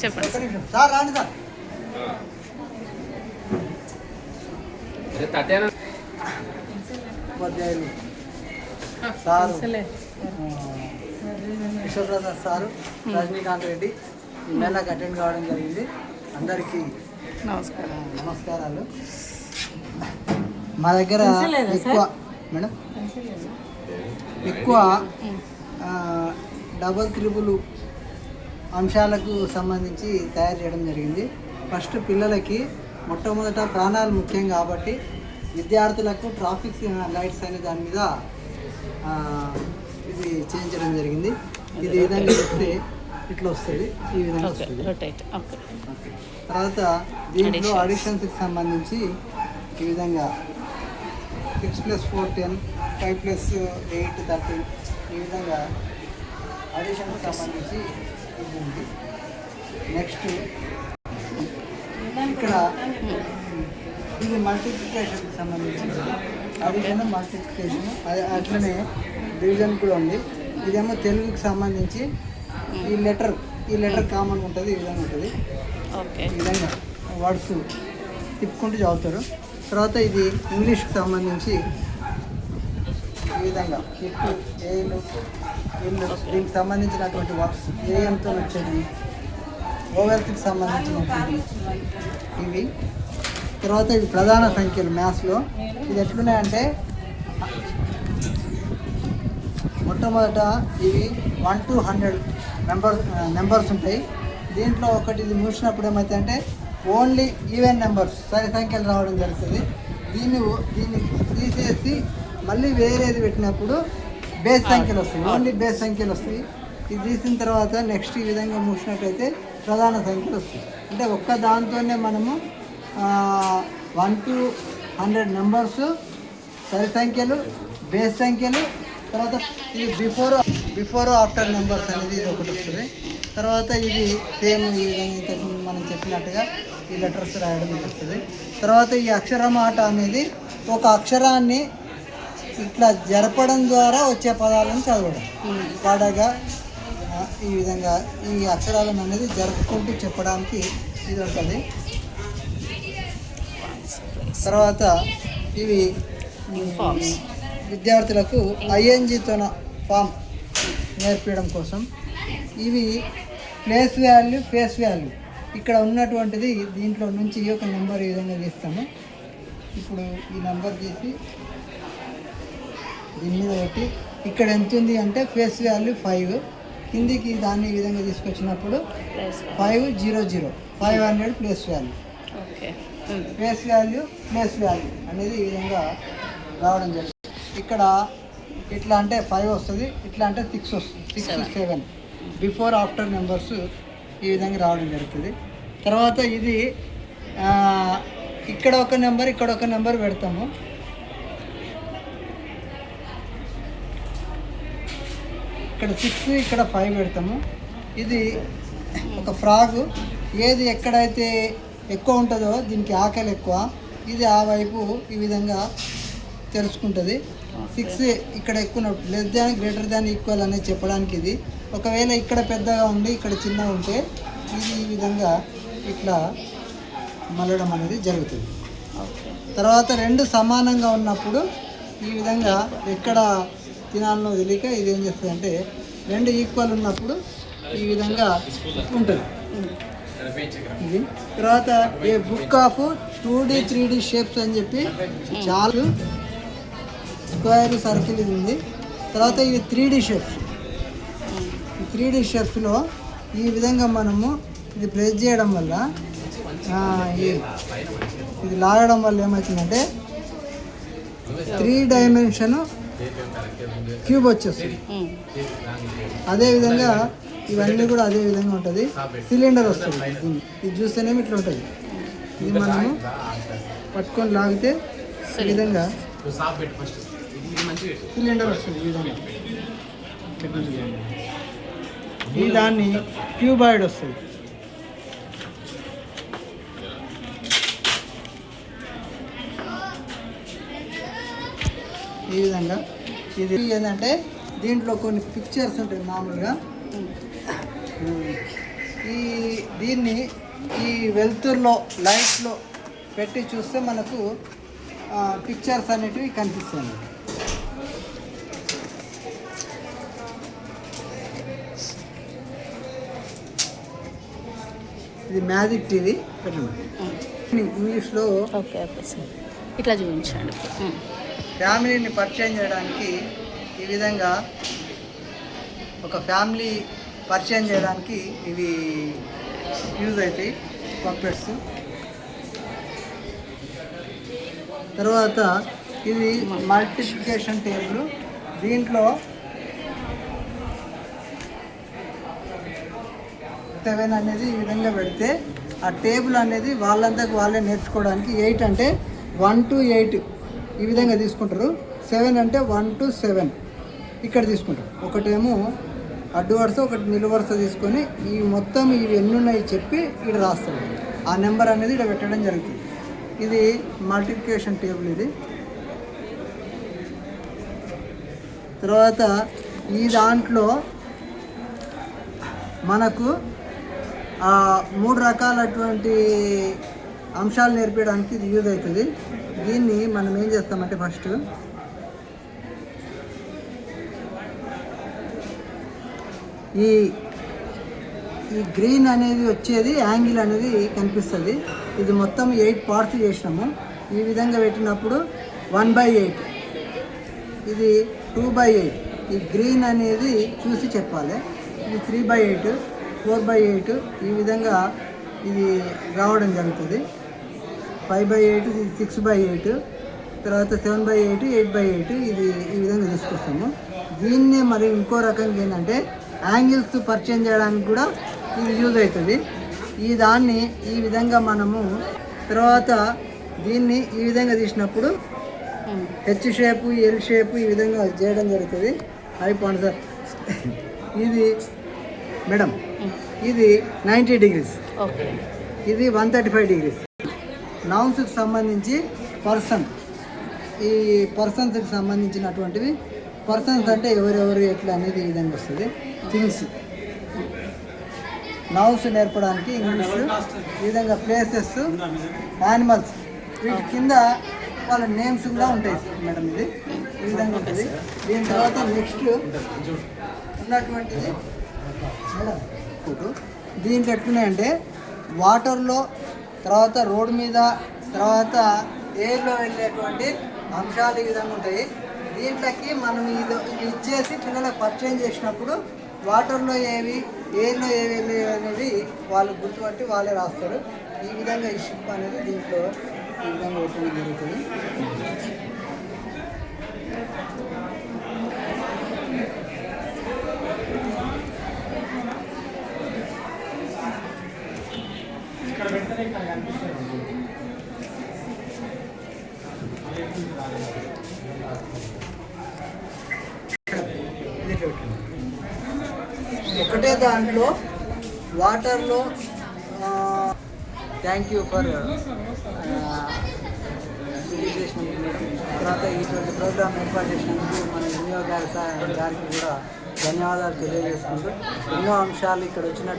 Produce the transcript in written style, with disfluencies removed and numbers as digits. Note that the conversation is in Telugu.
చెప్పండి సార్. రాండి సార్. ఉపాధ్యాయులు సారు విశ్వప్రసాద్ సారు, రజనీకాంత్ రెడ్డి ఈ మేళకు అటెండ్ కావడం జరిగింది. అందరికీ నమస్కారాలు. మా దగ్గర ఎక్కువ డబల్ త్రిబుల్ అంశాలకు సంబంధించి తయారు చేయడం జరిగింది. ఫస్ట్ పిల్లలకి మొట్టమొదట ప్రాణాలు ముఖ్యం కాబట్టి విద్యార్థులకు ట్రాఫిక్ లైట్స్ అనే దాని మీద ఇది చేయించడం జరిగింది. ఇది విధంగా చెప్తే ఇట్లా వస్తుంది, ఈ విధంగా వస్తుంది. తర్వాత దీంట్లో అడిషన్స్కి సంబంధించి ఈ విధంగా 6+4 10, 5+8 13 ఈ విధంగా అడిషన్కి సంబంధించి ఇది ఉంది. నెక్స్ట్ ఇక్కడ ఇది మల్టిప్లికేషన్కి సంబంధించి అడిషన్, మల్టిప్లికేషన్, అట్లనే డివిజన్ కూడా ఉంది. ఇదేమో తెలుగుకి సంబంధించి ఈ లెటర్ కామన్ ఉంటుంది, ఈ విధంగా ఉంటుంది. ఈ విధంగా వర్డ్స్ తిప్పుకుంటూ చదువుతారు. తర్వాత ఇది ఇంగ్లీష్కి సంబంధించి ఈ విధంగా ఇట్లు, ఏలు, ఇల్లు, దీనికి సంబంధించినటువంటి వర్డ్స్ ఏఎంతో వచ్చేది, ఓవెల్స్కి సంబంధించినటువంటి ఇవి. తర్వాత ఇవి ప్రధాన సంఖ్యలు మ్యాథ్స్లో. ఇది ఎట్లున్నాయంటే మొట్టమొదట ఇవి 1 to 100 నెంబర్స్ ఉంటాయి. దీంట్లో ఒకటి ఇది మూసినప్పుడు ఏమైతే అంటే ఓన్లీ ఈవెన్ నెంబర్స్, సరి సంఖ్యలు రావడం జరుగుతుంది. దీన్ని తీసేసి మళ్ళీ వేరేది పెట్టినప్పుడు బేస్ సంఖ్యలు వస్తాయి, ఓన్లీ బేస్ సంఖ్యలు వస్తాయి. ఇది తీసిన తర్వాత నెక్స్ట్ ఈ విధంగా మూసినట్టయితే ప్రధాన సంఖ్యలు వస్తాయి. అంటే ఒక్క దాంతోనే మనము 1 to 100 నెంబర్స్, సరి సంఖ్యలు, బేస్ సంఖ్యలు, తర్వాత ఇది బిఫోర్ ఆఫ్టర్ నెంబర్స్ అనేది ఇది ఒకటి వస్తుంది. తర్వాత ఇది సేమ్ ఈ విధంగా ఇంతకుముందు మనం చెప్పినట్టుగా ఈ లెటర్స్ రాయడం వస్తుంది. తర్వాత ఈ అక్షరమాట అనేది ఒక అక్షరాన్ని ఇట్లా జరపడం ద్వారా వచ్చే పదాలను చదవడం, పాడగా ఈ విధంగా ఈ అక్షరాలను అనేది జరుపుకుంటూ చెప్పడానికి ఇది ఉంటుంది. తర్వాత ఇవి విద్యార్థులకు ఐఎన్జితోన ఫామ్ నేర్పించడం కోసం. ఇవి ప్లేస్ వాల్యూ, ఫేస్ వాల్యూ ఇక్కడ ఉన్నటువంటిది దీంట్లో నుంచి ఒక నెంబర్ ఈ విధంగా తీస్తాము. ఇప్పుడు ఈ నెంబర్ తీసి దీని మీద పెట్టి ఇక్కడ ఎంత ఉంది అంటే ఫేస్ వాల్యూ 5, కిందికి దాన్ని ఈ విధంగా తీసుకొచ్చినప్పుడు 500 500 place value, face value, place value అనేది ఈ విధంగా రావడం జరుగుతుంది. ఇక్కడ ఇట్లా అంటే 5 వస్తుంది, ఇట్లా అంటే 6 వస్తుంది, 6 7 బిఫోర్ ఆఫ్టర్ నెంబర్స్ ఈ విధంగా రావడం జరుగుతుంది. తర్వాత ఇది ఇక్కడ ఒక నెంబర్, ఇక్కడ ఒక నెంబర్ పెడతాము. ఇక్కడ 6, ఇక్కడ 5 పెడతాము. ఇది ఒక ఫ్రాగ్, ఏది ఎక్కడైతే ఎక్కువ ఉంటుందో దీనికి ఆకలి ఎక్కువ, ఇది ఆ వైపు ఈ విధంగా తెలుసుకుంటుంది. 6 ఇక్కడ ఎక్కువ, less than, greater than, equal అనేది చెప్పడానికి ఇది. ఒకవేళ ఇక్కడ పెద్దగా ఉండి ఇక్కడ చిన్నగా ఉంటే ఇది ఈ విధంగా ఇట్లా మళ్ళడం అనేది జరుగుతుంది. తర్వాత రెండు సమానంగా ఉన్నప్పుడు ఈ విధంగా ఎక్కడ తినాలనో తెలియక ఇది ఏం చేస్తుంది అంటే రెండు ఈక్వల్ ఉన్నప్పుడు ఈ విధంగా ఉంటుంది ఇది. తర్వాత ఏ book of 2D 3D shapes అని చెప్పి చాలా స్క్వేర్, సర్కిల్ ఇది ఉంది. తర్వాత ఇవి 3D షేప్స్. ఈ 3D షేప్స్లో ఈ విధంగా మనము ఇది ప్రెస్ చేయడం వల్ల ఇది లాగడం వల్ల ఏమవుతుందంటే 3 డైమెన్షన్ క్యూబ్ వచ్చేస్తుంది. అదేవిధంగా ఇవన్నీ కూడా అదే విధంగా ఉంటుంది. సిలిండర్ వస్తుంది, ఇది చూస్తేనేమో ఇట్లా ఉంటుంది. ఇది మనము పట్టుకొని లాగితే ఈ విధంగా సిలిండర్ వస్తుంది. ఈ విధంగా ఈ దాన్ని క్యూబాయిడ్ వస్తుంది. ఈ విధంగా ఇది ఏంటంటే దీంట్లో కొన్ని పిక్చర్స్ ఉంటాయి. మామూలుగా దీన్ని ఈ వెలుతురులో లైట్లో పెట్టి చూస్తే మనకు పిక్చర్స్ అనేటివి కనిపిస్తాయి. ఇది మ్యాజిక్ టీవీ పెట్టండి. ఇంగ్లీష్లో ఓకే ఓకే సార్, ఇట్లా చూపించండి. ఫ్యామిలీని పరిచయం చేయడానికి ఈ విధంగా ఒక ఫ్యామిలీ పరిచయం చేయడానికి ఇవి యూజ్ అవుతాయి పప్పెట్స్. తర్వాత ఇది మల్టిప్లికేషన్ టేబుల్. దీంట్లో 7 అనేది ఈ విధంగా పెడితే ఆ టేబుల్ అనేది వాళ్ళంతకు వాళ్ళే నేర్చుకోవడానికి 8 అంటే 1 to 8 ఈ విధంగా తీసుకుంటారు. 7 అంటే 1 to 7 ఇక్కడ తీసుకుంటారు. ఒకటేమో అడ్డు వరుస ఒకటి నిలువు వరుస తీసుకొని ఈ మొత్తం ఇవి ఎన్ని ఉన్నాయి చెప్పి ఇక్కడ రాస్తారు. ఆ నెంబర్ అనేది ఇక్కడ పెట్టడం జరుగుతుంది. ఇది మల్టిప్లికేషన్ టేబుల్. ఇది తర్వాత ఈ దాంట్లో మనకు 3 రకాలటువంటి అంశాలు నేర్పించడానికి ఇది యూజ్ అవుతుంది. దీన్ని మనం ఏం చేస్తామంటే ఫస్ట్ ఈ గ్రీన్ అనేది వచ్చేది యాంగిల్ అనేది కనిపిస్తుంది. ఇది మొత్తం 8 పార్ట్స్ చేసినాము. ఈ విధంగా పెట్టినప్పుడు 1/8, ఇది 2/8. ఈ గ్రీన్ అనేది చూసి చెప్పాలి. ఇది 3/8, 4/8 ఈ విధంగా ఇది రావడం జరుగుతుంది. 5/8, ఇది 6/8, తర్వాత 7/8, 8/8 ఇది ఈ విధంగా తీసుకొస్తాము. దీన్నే మరి ఇంకో రకంగా ఏంటంటే యాంగిల్స్ పరిచయం చేయడానికి కూడా ఇది యూజ్ అవుతుంది. దాన్ని ఈ విధంగా మనము తర్వాత దీన్ని ఈ విధంగా తీసినప్పుడు హెచ్ షేపు, ఎల్ షేపు ఈ విధంగా చేయడం జరుగుతుంది. అయిపోండి సార్. ఇది మేడం ఇది 90 degrees, ఇది 135 degrees. నౌన్స్కి సంబంధించి పర్సన్, ఈ పర్సన్స్కి సంబంధించినటువంటివి పర్సన్స్ అంటే ఎవరెవరు ఎట్లా అనేది ఈ విధంగా వస్తుంది. థింగ్స్ నౌన్స్ నేర్పడానికి ఇంగ్లీష్ ఈ విధంగా ప్లేసెస్, యానిమల్స్ వీటి కింద వాళ్ళ నేమ్స్ కూడా ఉంటాయి మేడం. ఇది ఈ విధంగా ఉంటుంది. దీని తర్వాత నెక్స్ట్ ఉన్నటువంటిది మేడం దీంట్లో ఎట్లున్నాయంటే వాటర్లో, తర్వాత రోడ్డు మీద, తర్వాత ఎయిర్లో వెళ్ళేటువంటి అంశాలు ఈ విధంగా ఉంటాయి. దీంట్లోకి మనం ఇది ఇచ్చేసి పిల్లలకు పరిచయం చేసినప్పుడు వాటర్లో ఏవి, ఎయిర్లో ఏవి అనేది వాళ్ళు గుర్తుపట్టి వాళ్ళే రాస్తారు. ఈ విధంగా ఈ షిప్ అనేది దీంట్లో ఈ విధంగా పెట్టడం జరుగుతుంది. ఒకటే దాంట్లో వాటర్లో థ్యాంక్ యూ ఫర్ తర్వాత ఇటువంటి ప్రోగ్రామ్ ఏర్పాటు చేసినందుకు మన వినియోగ గారికి కూడా ధన్యవాదాలు తెలియజేసుకుంటూ ఎన్నో అంశాలు ఇక్కడ వచ్చినట్టు